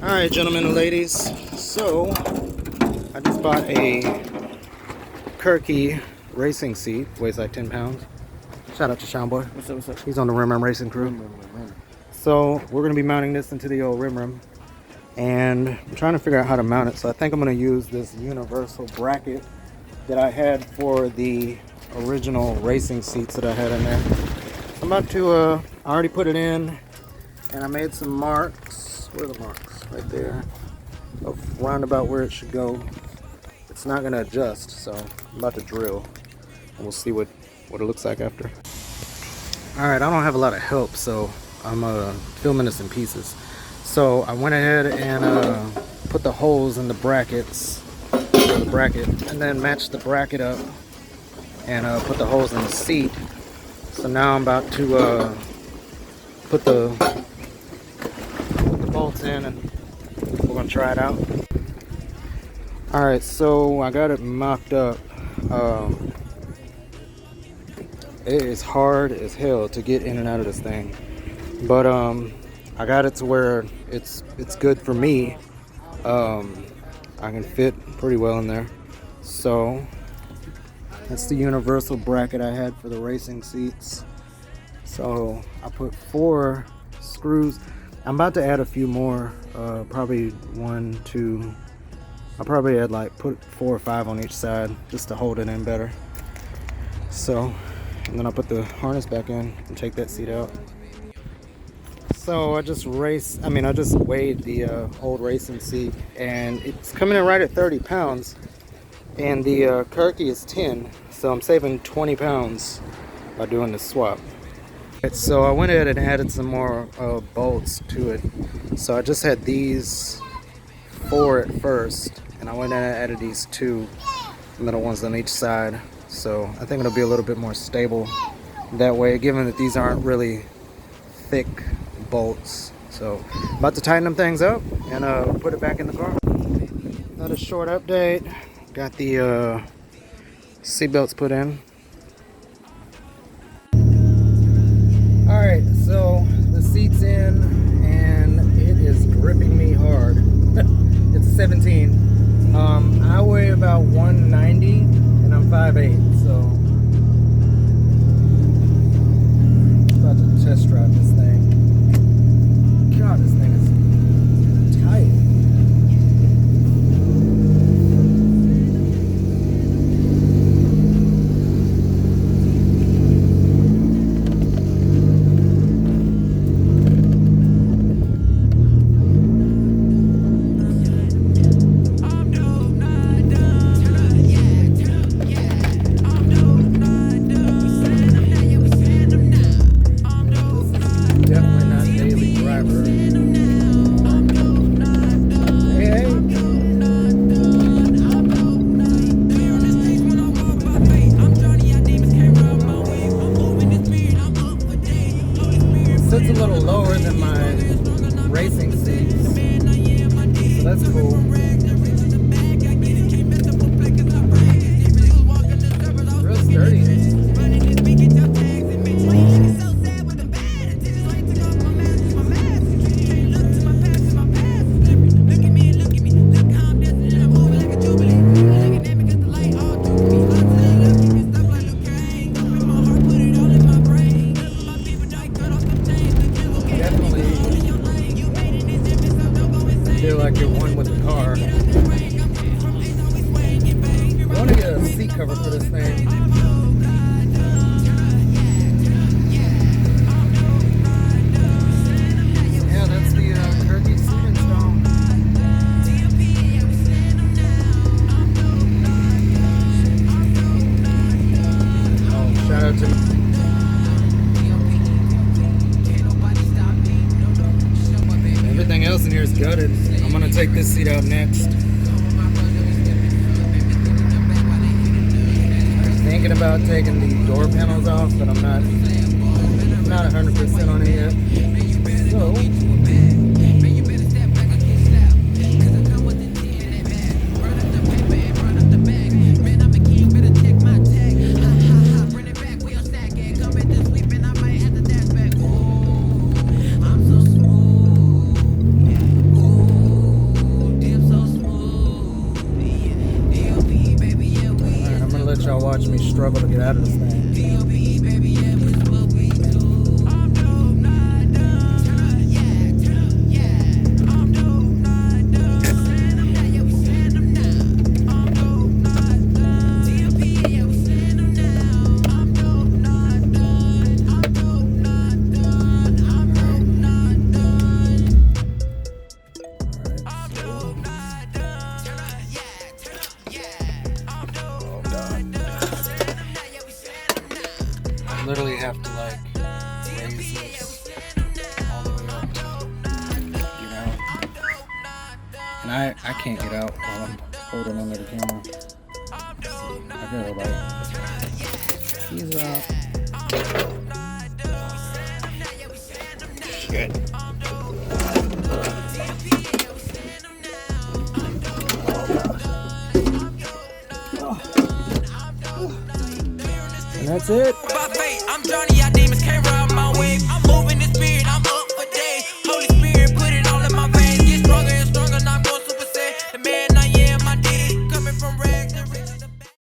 Alright, gentlemen and ladies, so I just bought a Kirkey racing seat, weighs like 10 pounds. Shout out to Sean Boy. What's up, what's up? He's on the Rim Rim Racing crew. So we're going to be mounting this into the old Rim Rim, and I'm trying to figure out how to mount it. So I think I'm going to use this universal bracket that I had for the original racing seats that I had in there. I'm about to, I already put it in, and I made some marks. Where are the marks? Right there, round about where it should go. It's not going to adjust, so I'm about to drill, and we'll see what it looks like after. Alright, I don't have a lot of help, so I'm filming this in pieces. So I went ahead and put the holes in the brackets, and then matched the bracket up and put the holes in the seat. So now I'm about to put the bolts in, and we're gonna try it out. Alright, so I got it mocked up. It is hard as hell to get in and out of this thing, but I got it to where it's good for me. I can fit pretty well in there. So that's the universal bracket I had for the racing seats. So I put 4 screws. I'm about to add a few more, probably 1, 2. I'll probably add like put 4 or 5 on each side just to hold it in better. So, and then I'll put the harness back in and take that seat out. So I just weighed the old racing seat, and it's coming in right at 30 pounds, and the Kirkey is 10, so I'm saving 20 pounds by doing the swap. So I went ahead and added some more bolts to it. So I just had these 4 at first, and I went ahead and added these 2 middle ones on each side. So I think it'll be a little bit more stable that way, given that these aren't really thick bolts. So I'm about to tighten them things up and put it back in the car. Another short update. Got the seat belts put in. Alright, so the seat's in, and it is gripping me hard. It's a 17. I weigh about 190, and I'm 5'8", so I'm about to test drive this thing. God, this thing is tight. Sits a little lower than my racing seats, so that's cool. Real sturdy. Feel like you're one with the car. I want to get a seat cover for this thing. Yeah, that's the Kirkey seat install. Oh, shout out to everything else in here is gutted. I'm gonna take this seat out next. I'm thinking about taking the door panels off, but I'm not 100% on it yet. So watch me struggle to get out of this thing. Literally have to like raise this all the way up, get out. And I can't get out while I'm holding onto the camera. I gotta like ease out. Shit. And that's it. I'm Johnny, I